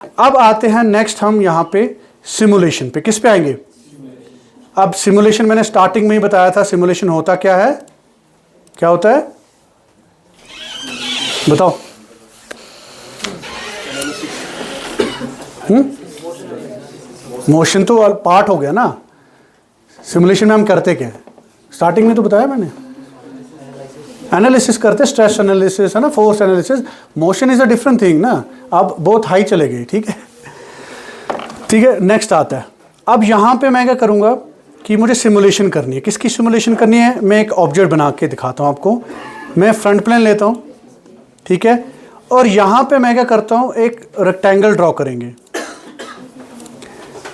अब आते हैं नेक्स्ट हम यहाँ पे सिमुलेशन पे। किस पे आएंगे? अब सिमुलेशन मैंने स्टार्टिंग में ही बताया था, सिमुलेशन होता क्या है? क्या होता है बताओ? मोशन तो पार्ट हो गया ना। सिमुलेशन में हम करते क्या है? स्टार्टिंग में तो बताया मैंने, एनालिसिस करते, स्ट्रेस एनालिसिस है ना, force analysis. Motion is a different thing ना। अब बहुत हाई चले गए, ठीक है ठीक है। नेक्स्ट आता है, अब यहां पे मैं क्या करूंगा कि मुझे सिमुलेशन करनी है। किसकी सिमुलेशन करनी है? मैं एक ऑब्जेक्ट बना के दिखाता हूं आपको। मैं फ्रंट प्लेन लेता हूं, ठीक है, और यहां पे मैं क्या करता हूं, एक रेक्टेंगल ड्रॉ करेंगे,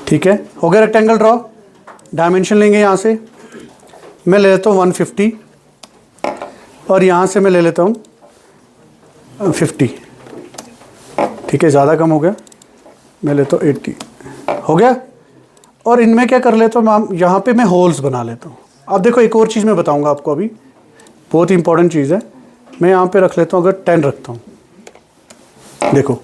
ठीक है। हो गया रेक्टेंगल ड्रॉ। डायमेंशन लेंगे, यहां से मैं ले लेता हूं 150 और यहां से मैं ले लेता हूं 50, ठीक है, ज़्यादा कम हो गया, मैं लेता हूं 80, हो गया। और इनमें क्या कर लेता हूं, यहाँ पे मैं होल्स बना लेता हूँ। अब देखो एक और चीज़ मैं बताऊंगा आपको अभी, बहुत इंपॉर्टेंट चीज़ है। मैं यहाँ पे रख लेता हूँ, अगर 10 रखता हूँ, देखो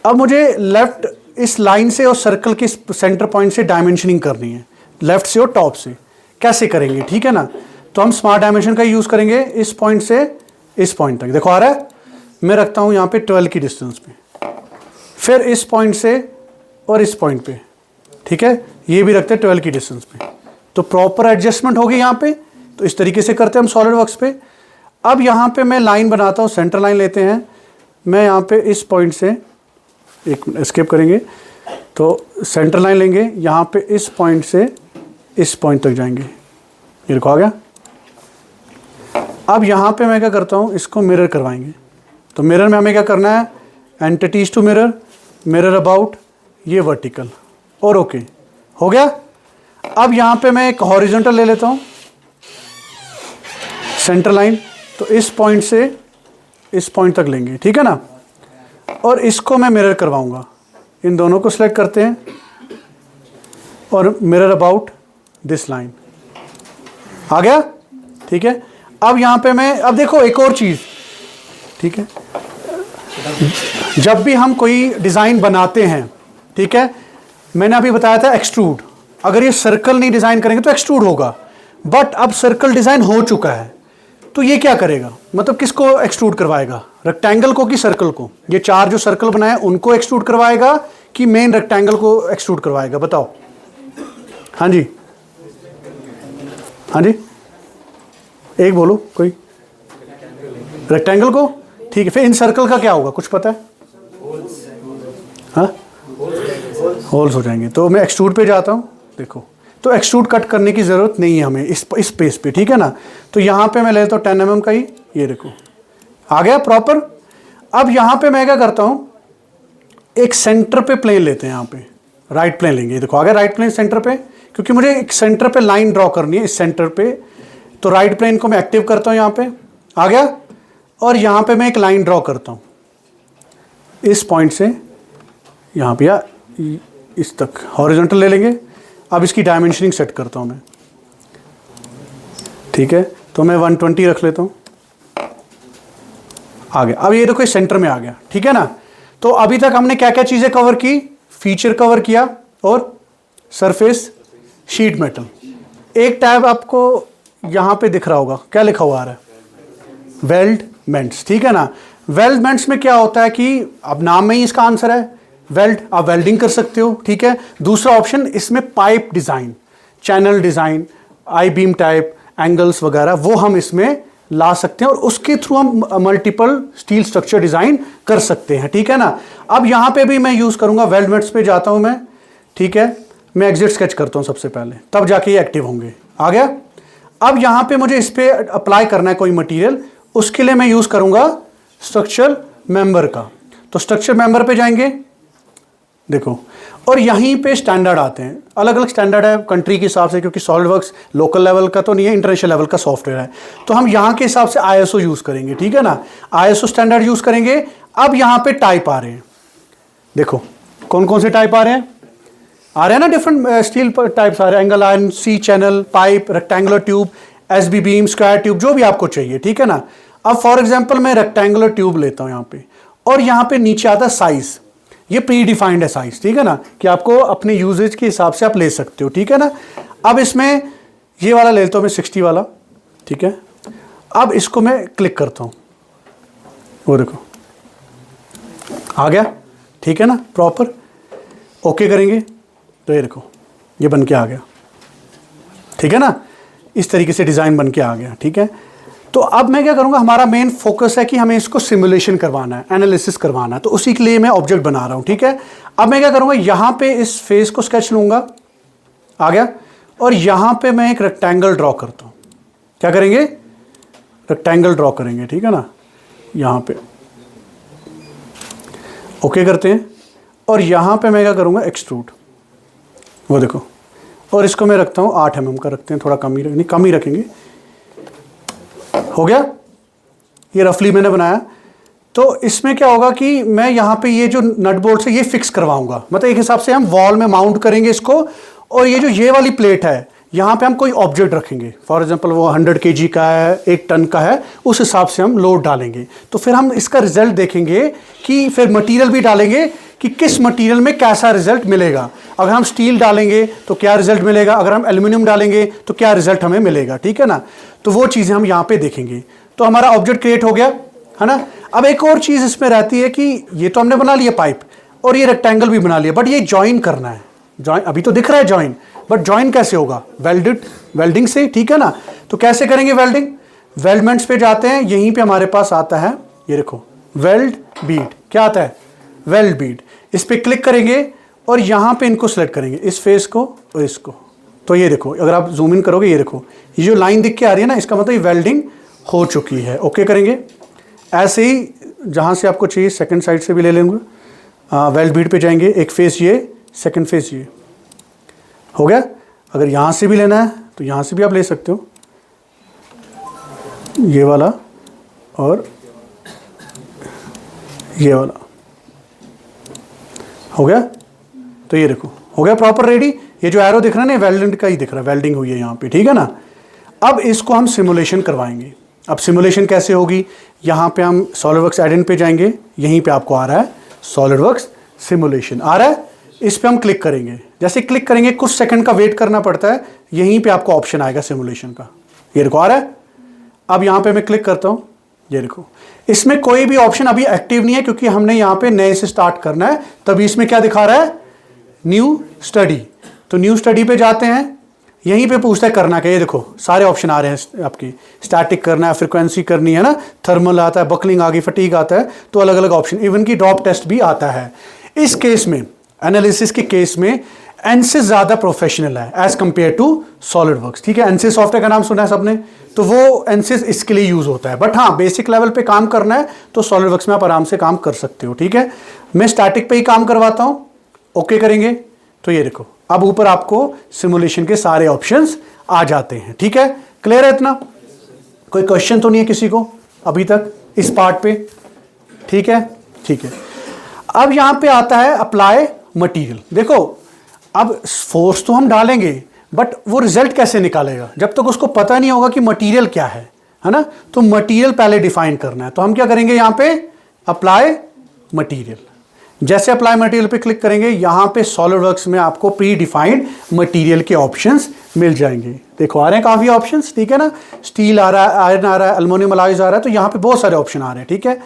अब मुझे लेफ्ट इस लाइन से और सर्कल के सेंटर पॉइंट से डायमेंशनिंग करनी है, लेफ्ट से और टॉप से। कैसे करेंगे, ठीक है ना? तो हम स्मार्ट डायमेंशन का यूज़ करेंगे। इस पॉइंट से इस पॉइंट तक, देखो आ रहा है, मैं रखता हूँ यहाँ पे 12 की डिस्टेंस पे, फिर इस पॉइंट से और इस पॉइंट पे, ठीक है, ये भी रखते हैं 12 की डिस्टेंस पे। तो प्रॉपर एडजस्टमेंट होगी यहाँ पे। तो इस तरीके से करते हैं हम सॉलिड वर्क्स पे। अब यहाँ पे मैं लाइन बनाता हूँ, सेंटर लाइन लेते हैं। मैं यहाँ पे इस पॉइंट से, एक एस्केप करेंगे, तो सेंटर लाइन लेंगे, यहाँ पे इस पॉइंट से इस पॉइंट तक जाएंगे, ये देखो आ गया। अब यहाँ पे मैं क्या करता हूँ, इसको मिरर करवाएंगे। तो मिरर में हमें क्या करना है, entities to mirror, mirror about, ये वर्टिकल, और ओके, हो गया। अब यहाँ पे मैं एक हॉरिजॉन्टल ले लेता हूँ, सेंटर लाइन, तो इस पॉइंट से इस पॉइंट तक लेंगे, ठीक है ना, और इसको मैं मिरर करवाऊंगा। इन दोनों को सिलेक्ट करते हैं और मिरर अबाउट दिस लाइन, आ गया, ठीक है। अब यहाँ पे मैं, अब देखो एक और चीज़, ठीक है, जब भी हम कोई डिज़ाइन बनाते हैं, ठीक है, मैंने अभी बताया था एक्सट्रूड। अगर ये सर्कल नहीं डिज़ाइन करेंगे तो एक्सट्रूड होगा, बट अब सर्कल डिज़ाइन हो चुका है, तो ये क्या करेगा, मतलब किसको एक्सट्रूड करवाएगा, रेक्टेंगल को कि सर्कल को? ये चार जो सर्कल बनाए उनको एक्सट्रूड करवाएगा कि मेन रेक्टेंगल को एक्सट्रूड करवाएगा, बताओ? हाँ जी, हाँ जी, एक बोलो कोई। रेक्टेंगल को, ठीक है। फिर इन सर्कल का क्या होगा, कुछ पता है? हाँ, होल्स हो जाएंगे। तो मैं एक्सट्रूड पे जाता हूँ, देखो, तो एक्सट्रूड कट करने की ज़रूरत नहीं है हमें इस स्पेस पे, ठीक है ना। तो यहाँ पे मैं लेता हूँ 10 mm का ही, ये देखो आ गया प्रॉपर। अब यहाँ पे मैं क्या करता हूँ, एक सेंटर पे प्लेन लेते हैं, यहाँ पे राइट प्लेन लेंगे, देखो आ गया राइट प्लेन सेंटर पे, क्योंकि मुझे एक सेंटर पे लाइन ड्रॉ करनी है इस सेंटर पे। तो राइट प्लेन को मैं एक्टिव करता हूँ, यहाँ पे आ गया, और यहाँ पे मैं एक लाइन ड्रॉ करता हूँ इस पॉइंट से यहाँ पे या इस तक, हॉरिजॉन्टल ले लेंगे। अब इसकी डायमेंशनिंग सेट करता हूँ मैं, ठीक है, तो मैं 120 रख लेता हूँ, आ गया। अब ये देखो इस सेंटर में आ गया, ठीक है ना। तो अभी तक हमने क्या क्या चीज़ें कवर की, फीचर कवर किया और सरफेस, शीट मेटल। एक टैब आपको यहाँ पे दिख रहा होगा, क्या लिखा हुआ आ रहा है, वेल्डमेंट्स, ठीक है ना। वेल्डमेंट्स में क्या होता है कि अब नाम में ही इसका आंसर है वेल्ड, आप वेल्डिंग कर सकते हो, ठीक है। दूसरा ऑप्शन इसमें पाइप डिज़ाइन, चैनल डिज़ाइन, आई बीम टाइप, एंगल्स वगैरह, वो हम इसमें ला सकते हैं और उसके थ्रू हम मल्टीपल स्टील स्ट्रक्चर डिज़ाइन कर सकते हैं, ठीक है ना। अब यहाँ पे भी मैं यूज़ करूँगा, वेल्डमेंट्स पे जाता हूँ मैं, ठीक है, मैं एग्जिट स्केच करता हूँ सबसे पहले, तब जाके ये एक्टिव होंगे, आ गया। अब यहाँ पे मुझे इस पर अप्लाई करना है कोई मटीरियल, उसके लिए मैं यूज़ करूँगा स्ट्रक्चरल मेंबर का। तो स्ट्रक्चर मेंबर पे जाएंगे, देखो, और यहीं पे स्टैंडर्ड आते हैं, अलग अलग स्टैंडर्ड है कंट्री के हिसाब से, क्योंकि सॉलिडवर्क्स लोकल लेवल का तो नहीं है, इंटरनेशनल लेवल का सॉफ्टवेयर है। तो हम यहाँ के हिसाब से ISO यूज़ करेंगे, ठीक है ना, ISO स्टैंडर्ड यूज़ करेंगे। अब यहाँ पे टाइप आ रहे हैं, देखो कौन कौन से टाइप आ रहे हैं ना, डिफरेंट स्टील टाइप्स आ रहे हैं, angle iron, C channel, pipe, rectangular tube, SB beam, square tube, जो भी आपको चाहिए, ठीक है ना। अब फॉर एग्जाम्पल मैं रेक्टेंगुलर ट्यूब लेता हूँ यहाँ पे, और यहाँ पे नीचे आता है साइज, ये प्री डिफाइंड है साइज, ठीक है ना, कि आपको अपने यूजेज के हिसाब से आप ले सकते हो, ठीक है ना। अब इसमें ये वाला ले लेता हूँ मैं 60 वाला, ठीक है। अब इसको मैं क्लिक करता हूँ, वो देखो आ गया, ठीक है ना, प्रॉपर। ओके करेंगे तो ये देखो ये बन के आ गया, ठीक है ना, इस तरीके से डिज़ाइन बन के आ गया, ठीक है। तो अब मैं क्या करूँगा, हमारा मेन फोकस है कि हमें इसको सिमुलेशन करवाना है, एनालिसिस करवाना है, तो उसी के लिए मैं ऑब्जेक्ट बना रहा हूँ, ठीक है। अब मैं क्या करूँगा, यहाँ पे इस फेस को स्केच लूँगा, आ गया, और यहाँ पे मैं एक रेक्टेंगल ड्रॉ करता हूँ। क्या करेंगे, रेक्टेंगल ड्रॉ करेंगे, ठीक है ना, यहाँ पे ओके करते हैं। और यहाँ पे मैं क्या करूँगा, एक्सट्रूड, वो देखो, और इसको मैं रखता हूँ 8 mm का रखते हैं, थोड़ा कम ही नहीं कम ही रखेंगे, हो गया। ये रफली मैंने बनाया। तो इसमें क्या होगा कि मैं यहाँ पे ये जो नट बोल्ट से ये फिक्स करवाऊंगा, मतलब एक हिसाब से हम वॉल में माउंट करेंगे इसको। और ये जो ये वाली प्लेट है, यहाँ पे हम कोई ऑब्जेक्ट रखेंगे, फॉर एग्जांपल वो 100 kg का है, 1 टन का है, उस हिसाब से हम लोड डालेंगे। तो फिर हम इसका रिजल्ट देखेंगे कि फिर मटेरियल भी डालेंगे कि किस मटेरियल में कैसा रिजल्ट मिलेगा। अगर हम स्टील डालेंगे तो क्या रिजल्ट मिलेगा, अगर हम एल्यूमिनियम डालेंगे तो क्या रिजल्ट हमें मिलेगा, ठीक है ना। तो वो चीज़ें हम यहाँ पे देखेंगे। तो हमारा ऑब्जेक्ट क्रिएट हो गया, है ना। अब एक और चीज़ इसमें रहती है कि ये तो हमने बना लिया पाइप, और ये रेक्टेंगल भी बना लिया, बट ये ज्वाइन करना है। ज्वाइन अभी तो दिख रहा है ज्वाइन, बट ज्वाइन कैसे होगा, वेल्डिंग से, ठीक है ना। तो कैसे करेंगे वेल्डिंग, वेल्डमेंट्स पे जाते हैं, यहीं पे हमारे पास आता है, ये देखो वेल्ड बीड, क्या आता है, वेल्ड बीड। इस पे क्लिक करेंगे और यहाँ पे इनको सेलेक्ट करेंगे, इस फेस को और इसको। तो ये देखो, अगर आप जूम इन करोगे, ये देखो ये जो लाइन दिख के आ रही है ना, इसका मतलब ये वेल्डिंग हो चुकी है। ओके करेंगे। ऐसे ही जहाँ से आपको चाहिए सेकंड साइड से भी ले लेंगे, वेल्ड बीड पे जाएंगे, एक फेस ये, सेकंड फेस ये, हो गया। अगर यहाँ से भी लेना है तो यहाँ से भी आप ले सकते हो, ये वाला और ये वाला, हो गया। तो ये देखो हो गया प्रॉपर रेडी। ये जो एरो दिख रहा है ना, वेल्डेड का ही दिख रहा है, वेल्डिंग हुई है यहाँ पे, ठीक है ना। अब इसको हम सिमुलेशन करवाएंगे। अब सिमुलेशन कैसे होगी, यहाँ पे हम सॉलिडवर्क्स एड इन पे जाएंगे, यहीं पे आपको आ रहा है सॉलिडवर्क्स सिमुलेशन आ रहा है, इस पे हम क्लिक करेंगे। जैसे क्लिक करेंगे कुछ सेकंड का वेट करना पड़ता है, यहीं पे आपको ऑप्शन आएगा सिमुलेशन का, ये देखो आ रहा है। अब यहाँ पे मैं क्लिक करता हूँ, ये देखो इसमें कोई भी ऑप्शन अभी एक्टिव नहीं है, क्योंकि हमने यहाँ पे नए से स्टार्ट करना है। तभी इसमें क्या दिखा रहा है, न्यू स्टडी। तो न्यू स्टडी पे जाते हैं, यहीं पे पूछता है करना क्या, ये देखो सारे ऑप्शन आ रहे हैं आपकी, स्टैटिक करना है, फ्रीक्वेंसी करनी है ना, थर्मल आता है, बकलिंग आ गई, फटीग आता है, तो अलग अलग ऑप्शन, इवन की ड्रॉप टेस्ट भी आता है। इस केस में, एनालिसिस के केस में एनसिस ज़्यादा प्रोफेशनल है एज कंपेयर टू सॉलिडवर्क्स, ठीक है। एनसिस सॉफ्टवेयर का नाम सुना है सबने, तो वो एनसिस इसके लिए यूज़ होता है। बट हाँ, बेसिक लेवल पे काम करना है तो सॉलिडवर्क्स में आप आराम से काम कर सकते हो, ठीक है। मैं स्टैटिक पे ही काम करवाता हूँ, ओके करेंगे। तो ये देखो अब ऊपर आपको सिमुलेशन के सारे ऑप्शंस आ जाते हैं, ठीक है। क्लियर है इतना, कोई क्वेश्चन तो नहीं है किसी को अभी तक इस पार्ट पे, ठीक है, ठीक है। अब यहाँ पे आता है अप्लाई मटेरियल। देखो अब फोर्स तो हम डालेंगे, बट वो रिजल्ट कैसे निकालेगा जब तक उसको पता नहीं होगा कि मटेरियल क्या है ना। तो मटेरियल पहले डिफाइन करना है। तो हम क्या करेंगे, यहाँ पे अप्लाई मटेरियल। जैसे अप्लाई मटेरियल पे क्लिक करेंगे, यहाँ पे सॉलिडवर्क्स में आपको प्री डिफाइंड मटेरियल के ऑप्शंस मिल जाएंगे। देखो आ रहे हैं काफ़ी ऑप्शंस, ठीक है ना। स्टील आ रहा है, आयरन आ रहा है, एल्युमिनियम अलॉयज आ रहा है, तो यहाँ पे बहुत सारे ऑप्शन आ रहे हैं, ठीक है।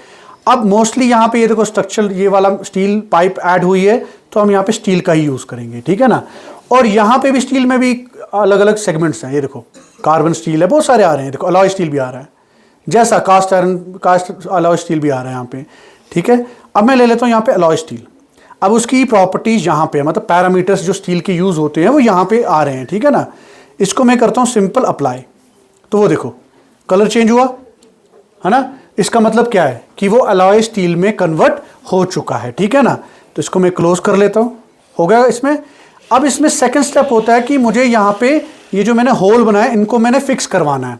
अब मोस्टली यहाँ पे ये देखो स्ट्रक्चर, ये वाला स्टील पाइप ऐड हुई है, तो हम यहाँ पे स्टील का ही यूज़ करेंगे, ठीक है ना। और यहाँ पे भी स्टील में भी अलग अलग सेगमेंट्स हैं, ये देखो कार्बन स्टील है, बहुत सारे आ रहे हैं, देखो अलॉय स्टील भी आ रहा है, जैसा cast iron, cast alloy steel भी आ रहा है यहाँ पे, ठीक है। अब मैं ले लेता हूँ यहाँ पे अलॉय स्टील। अब उसकी प्रॉपर्टीज यहाँ पे, मतलब पैरामीटर्स जो स्टील के यूज़ होते हैं वो यहाँ पे आ रहे हैं, ठीक है ना। इसको मैं करता हूँ सिंपल अप्लाई, तो वो देखो कलर चेंज हुआ है ना। इसका मतलब क्या है कि वो अलॉय स्टील में कन्वर्ट हो चुका है, ठीक है ना। तो इसको मैं क्लोज कर लेता हूँ, हो गया इसमें। अब इसमें सेकंड स्टेप होता है कि मुझे यहाँ पे ये जो मैंने होल बनाया, इनको मैंने फिक्स करवाना है,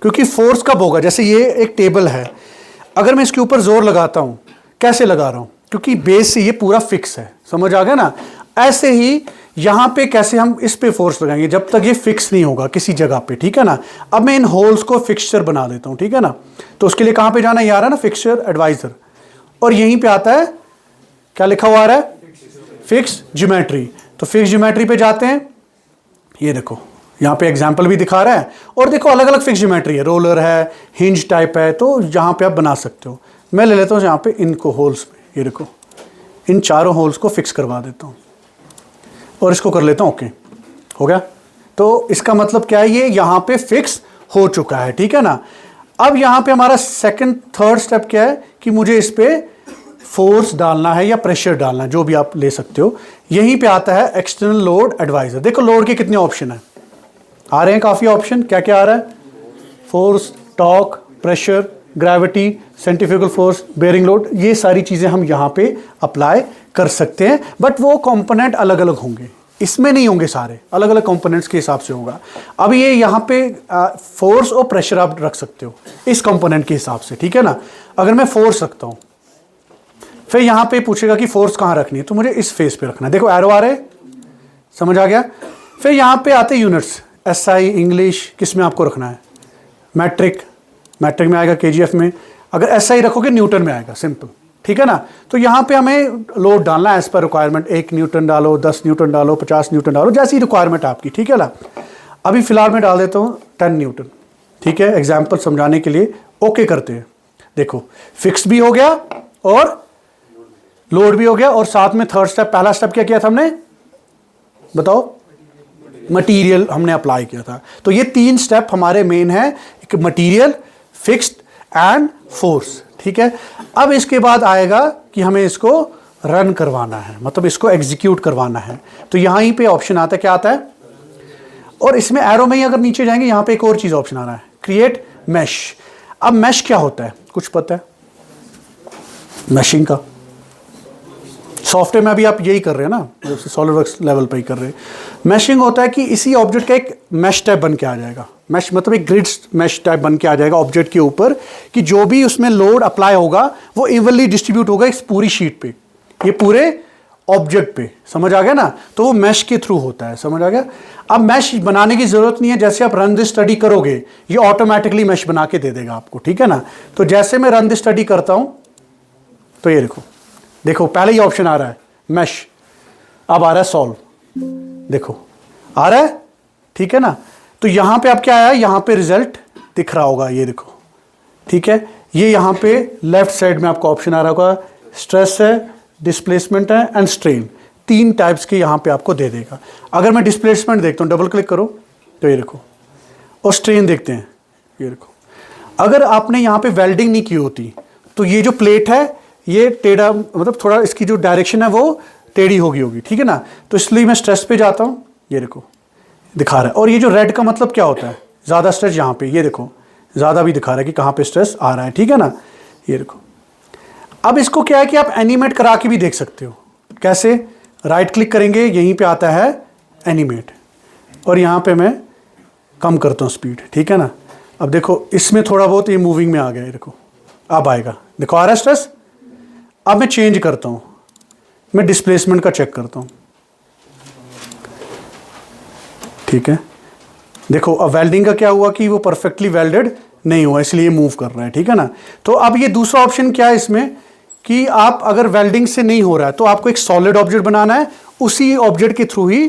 क्योंकि फोर्स कब होगा, जैसे ये एक टेबल है, अगर मैं इसके ऊपर जोर लगाता हूँ, कैसे लगा रहा हूँ, क्योंकि बेस से ये पूरा फिक्स है, समझ आ गया ना। ऐसे ही यहाँ पे कैसे हम इस पे फोर्स लगाएंगे जब तक ये फिक्स नहीं होगा किसी जगह पे, ठीक है ना। अब मैं इन होल्स को फिक्सचर बना देता हूँ, ठीक है ना। तो उसके लिए कहाँ पे जाना है, ये आ रहा है ना फिक्सचर एडवाइजर, और यहीं पे आता है क्या लिखा हुआ आ रहा है? Fix geometry. तो फिक्स ज्योमेट्री पे जाते हैं, ये देखो यहाँ पे एग्जाम्पल भी दिखा रहा है, और देखो अलग अलग फिक्स ज्योमेट्री है, रोलर है, हिंज टाइप है, तो यहाँ पे आप बना सकते हो। मैं ले लेता हूँ यहाँ पे इनको होल्स में, ये देखो इन चारों होल्स को फिक्स करवा देता हूँ और इसको कर लेता हूँ ओके, हो गया। तो इसका मतलब क्या है, ये यहाँ पे फिक्स हो चुका है, ठीक है ना। अब यहाँ पे हमारा सेकंड थर्ड स्टेप क्या है कि मुझे इस पे फोर्स डालना है या प्रेशर डालना है, जो भी आप ले सकते हो। यहीं पे आता है एक्सटर्नल लोड एडवाइजर। देखो लोड के कितने ऑप्शन है, आ रहे हैं काफी ऑप्शन। क्या क्या आ रहा है? Force, torque, pressure, gravity, centrifugal force, bearing load, ये सारी चीजें हम यहाँ पे अप्लाई कर सकते हैं, बट वो कंपोनेंट अलग अलग होंगे, इसमें नहीं होंगे सारे, अलग अलग कंपोनेंट्स के हिसाब से होगा। अब ये यहाँ पे फोर्स और प्रेशर आप रख सकते हो इस कंपोनेंट के हिसाब से, ठीक है ना। अगर मैं फोर्स रखता हूँ, फिर यहाँ पे पूछेगा कि फोर्स कहाँ रखनी है, तो मुझे इस फेस पे रखना है। देखो एरो आ रहे, समझ आ गया। फिर यहाँ पे आते यूनिट्स, एसआई, इंग्लिश, किस में आपको रखना है? मैट्रिक, मैट्रिक में आएगा, केजीएफ में। अगर एसआई रखोगे न्यूटन में आएगा, सिंपल, ठीक है ना। तो यहाँ पे हमें लोड डालना है एज पर रिक्वायरमेंट, 1 न्यूटन डालो, 10 न्यूटन डालो, 50 न्यूटन डालो, जैसी रिक्वायरमेंट आपकी, ठीक है ना। अभी फिलहाल मैं डाल देता हूँ 10 न्यूटन, ठीक है, एग्जाम्पल समझाने के लिए। ओके करते हैं, देखो फिक्स भी हो गया और लोड भी हो गया, और साथ में थर्ड स्टेप, पहला स्टेप क्या किया था हमने, बताओ? मटेरियल हमने अप्लाई किया था। तो ये 3 स्टेप हमारे मेन है, एक मटेरियल, फिक्स्ड एंड फोर्स, ठीक है। अब इसके बाद आएगा कि हमें इसको रन करवाना है, मतलब इसको एग्जीक्यूट करवाना है। तो यहाँ ही पे ऑप्शन आता है, क्या आता है, और इसमें एरो में ही अगर नीचे जाएंगे यहाँ पे एक और चीज ऑप्शन आ रहा है, क्रिएट मैश। अब मैश क्या होता है, कुछ पता है? मैशिंग का सॉफ्टवेयर में अभी आप यही कर रहे हैं ना, सॉलिडवर्क्स लेवल पे ही कर रहे हैं। मैशिंग होता है कि इसी ऑब्जेक्ट का एक मैश टाइप बन के आ जाएगा, मैश मतलब एक ग्रिड मैश टाइप बन के आ जाएगा ऑब्जेक्ट के ऊपर, कि जो भी उसमें लोड अप्लाई होगा वो इवनली डिस्ट्रीब्यूट होगा इस पूरी शीट पे, ये पूरे ऑब्जेक्ट पे, समझ आ गया ना। तो वो मैश के थ्रू होता है, समझ आ गया। अब मैश बनाने की जरूरत नहीं है, जैसे आप रन द स्टडी करोगे ये ऑटोमेटिकली मैश बना के दे देगा आपको, ठीक है ना। तो जैसे मैं रन द स्टडी करता हूं, तो ये देखो, देखो पहले ही ऑप्शन आ रहा है मैश, अब आ रहा है सॉल्व, देखो आ रहा है, ठीक है ना। तो यहां पे अब क्या आया, यहां पे रिजल्ट दिख रहा होगा, ये देखो, ठीक है। ये यहां पे लेफ्ट साइड में आपको ऑप्शन आ रहा होगा, स्ट्रेस है, डिस्प्लेसमेंट है एंड स्ट्रेन, 3 टाइप्स के यहां पे आपको दे देगा। अगर मैं डिस्प्लेसमेंट देखता हूं, डबल क्लिक करो तो ये देखो, और स्ट्रेन देखते हैं, ये देखो। अगर आपने यहां पे वेल्डिंग नहीं की होती तो ये जो प्लेट है ये टेढ़ा, मतलब थोड़ा इसकी जो डायरेक्शन है वो टेढ़ी होगी, ठीक है ना। तो इसलिए मैं स्ट्रेस पे जाता हूं, ये देखो दिखा रहा है। और ये जो रेड का मतलब क्या होता है, ज्यादा स्ट्रेस यहाँ पे, ये देखो ज्यादा भी दिखा रहा है कि कहाँ पे स्ट्रेस आ रहा है, ठीक है ना, ये देखो। अब इसको क्या है कि आप एनिमेट करा के भी देख सकते हो। कैसे? राइट क्लिक करेंगे, यहीं पे आता है एनिमेट, और यहाँ पे मैं कम करता हूँ स्पीड, ठीक है ना। अब देखो इसमें थोड़ा बहुत ये मूविंग में आ गया, ये देखो अब आएगा, देखो आ रहा है स्ट्रेस। अब मैं चेंज करता हूं, मैं डिस्प्लेसमेंट का चेक करता हूं, ठीक है। देखो अब वेल्डिंग का क्या हुआ कि वो परफेक्टली वेल्डेड नहीं हुआ, इसलिए मूव कर रहा है, ठीक है ना। तो अब ये दूसरा ऑप्शन क्या है इसमें कि आप अगर वेल्डिंग से नहीं हो रहा है तो आपको एक सॉलिड ऑब्जेक्ट बनाना है, उसी ऑब्जेक्ट के थ्रू ही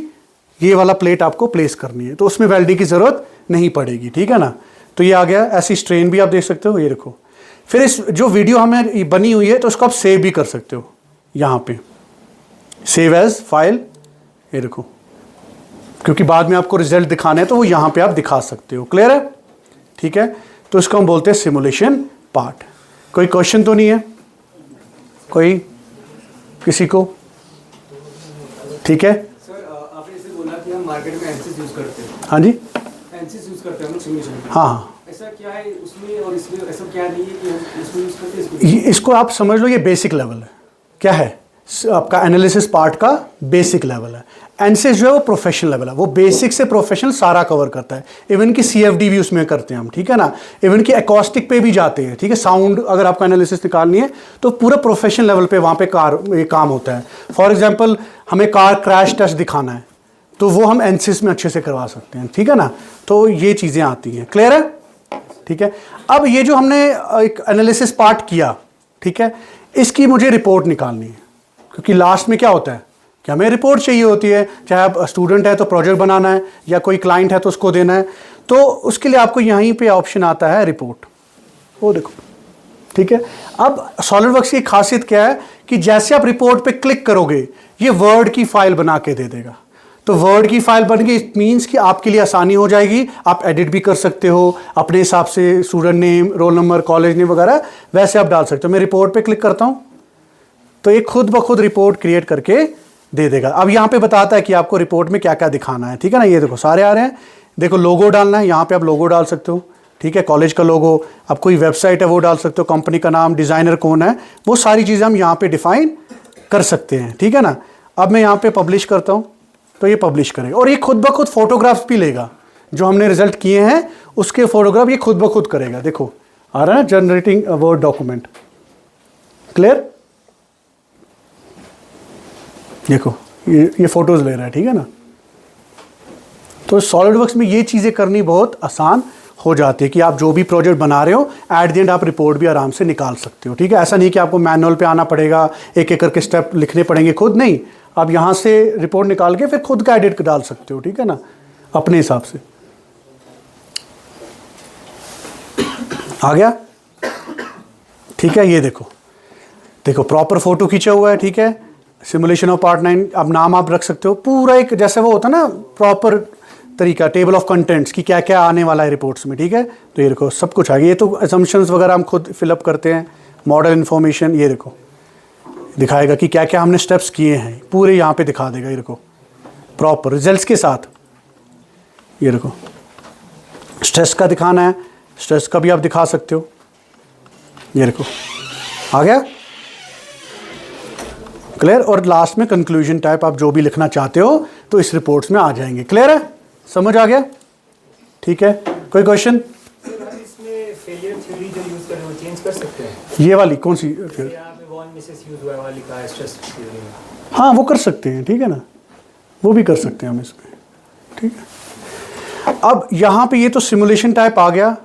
ये वाला प्लेट आपको प्लेस करनी है, तो उसमें वेल्डिंग की जरूरत नहीं पड़ेगी, ठीक है ना। तो ये आ गया। ऐसी स्ट्रेन भी आप देख सकते हो, ये देखो। फिर इस जो वीडियो हमें बनी हुई है तो उसको आप सेव भी कर सकते हो, यहाँ पे सेव एज फाइल, ये देखो, क्योंकि बाद में आपको रिजल्ट दिखाने हैं तो वो यहाँ पे आप दिखा सकते हो। क्लियर है? ठीक है। तो इसको हम बोलते हैं सिमुलेशन पार्ट। कोई क्वेश्चन तो नहीं है कोई किसी को? ठीक है सर, आपने इसे बोला कि हम मार्केट में एनसिस यूज करते हैं। हाँ जी, एनसिस यूज करते हैं हम सिमुलेशन में। हाँ हाँ। ऐसा क्या है उसमें और इसमें, ऐसा क्या नहीं है कि हम इसमें यूज करते हैं? इसको आप समझ लो, ये बेसिक लेवल है। क्या है? आपका एनालिसिस पार्ट का बेसिक लेवल है। एनसिस जो है वो प्रोफेशनल लेवल है, वो बेसिक से प्रोफेशनल सारा कवर करता है। इवन की सीएफडी भी उसमें करते हैं हम, ठीक है ना। इवन की एकॉस्टिक पे भी जाते हैं, ठीक है। साउंड अगर आपको एनालिसिस निकालनी है तो पूरा प्रोफेशनल लेवल पे वहाँ पे ये काम होता है। फॉर एग्जाम्पल हमें कार क्रैश टेस्ट दिखाना है तो वो हम एनसिस में अच्छे से करवा सकते हैं, ठीक है ना। तो ये चीज़ें आती हैं। क्लियर है? ठीक है। अब ये जो हमने एक एनालिसिस पार्ट किया, ठीक है, इसकी मुझे रिपोर्ट निकालनी है, क्योंकि लास्ट में क्या होता है कि हमें रिपोर्ट चाहिए होती है, चाहे आप स्टूडेंट है तो प्रोजेक्ट बनाना है या कोई क्लाइंट है तो उसको देना है, तो उसके लिए आपको यहीं पे ऑप्शन आता है रिपोर्ट, वो देखो, ठीक है। अब सॉलिडवर्क्स की खासियत क्या है कि जैसे आप रिपोर्ट पे क्लिक करोगे ये वर्ड की फाइल बना के दे देगा। तो वर्ड की फाइल बन गई, इट मीन्स कि आपके लिए आसानी हो जाएगी, आप एडिट भी कर सकते हो अपने हिसाब से, student name, roll number, college name वगैरह वैसे आप डाल सकते हो। मैं रिपोर्ट पे क्लिक करता हूँ तो ये खुद ब खुद रिपोर्ट क्रिएट करके दे देगा। अब यहाँ पे बताता है कि आपको रिपोर्ट में क्या क्या दिखाना है, ठीक है ना। ये देखो सारे आ रहे हैं, देखो लोगो डालना है, यहाँ पे आप लोगो डाल सकते हो, ठीक है, कॉलेज का लोगो, आप कोई वेबसाइट है वो डाल सकते हो, कंपनी का नाम, डिज़ाइनर कौन है, वो सारी चीज़ें हम यहाँ पे डिफाइन कर सकते हैं, ठीक है ना। अब मैं यहाँ पे पब्लिश करता हूँ तो ये पब्लिश करेगा और ये खुद ब खुद फोटोग्राफ्स भी लेगा, जो हमने रिजल्ट किए हैं उसके फोटोग्राफ ये खुद ब खुद करेगा। देखो आ रहा है ना, जनरेटिंग वर्ड डॉक्यूमेंट, क्लियर। देखो ये फोटोज ले रहा है, ठीक है ना। तो सॉलिडवर्क्स में ये चीज़ें करनी बहुत आसान हो जाती है कि आप जो भी प्रोजेक्ट बना रहे हो एट द एंड आप रिपोर्ट भी आराम से निकाल सकते हो, ठीक है। ऐसा नहीं कि आपको मैनुअल पे आना पड़ेगा, एक एक करके स्टेप लिखने पड़ेंगे खुद, नहीं, आप यहाँ से रिपोर्ट निकाल के फिर खुद का एडिट डाल सकते हो, ठीक है ना, अपने हिसाब से। आ गया, ठीक है। ये देखो, देखो प्रॉपर फोटो खींचा हुआ है, ठीक है, सिमुलेशन ऑफ पार्ट 9, अब नाम आप रख सकते हो पूरा, एक जैसे वो होता है ना प्रॉपर तरीका, टेबल ऑफ कंटेंट्स की क्या क्या आने वाला है रिपोर्ट्स में, ठीक है। तो ये देखो सब कुछ आ गया, ये तो असम्पशंस वगैरह हम खुद फिलअप करते हैं, मॉडल इन्फॉर्मेशन, ये देखो दिखाएगा कि क्या क्या हमने स्टेप्स किए हैं, पूरे यहाँ पे दिखा देगा, ये देखो प्रॉपर रिजल्ट्स के साथ। ये देखो स्ट्रेस का दिखाना है, स्ट्रेस का भी आप दिखा सकते हो, ये देखो आ गया, क्लियर। और लास्ट में कंक्लूजन टाइप आप जो भी लिखना चाहते हो तो इस रिपोर्ट्स में आ जाएंगे, क्लियर है, समझ आ गया, ठीक है। कोई क्वेश्चन? इसमें फेलियर थ्योरी जो यूज कर रहे हो चेंज कर सकते हैं? ये वाली कौन सी? यहाँ पे वन मिसेस यूज हुआ वाली का स्ट्रेस थ्योरी में, हाँ वो कर सकते हैं, ठीक है ना, वो भी कर सकते हैं हम इसमें, ठीक है। अब यहाँ पे ये तो सिमुलेशन टाइप आ गया,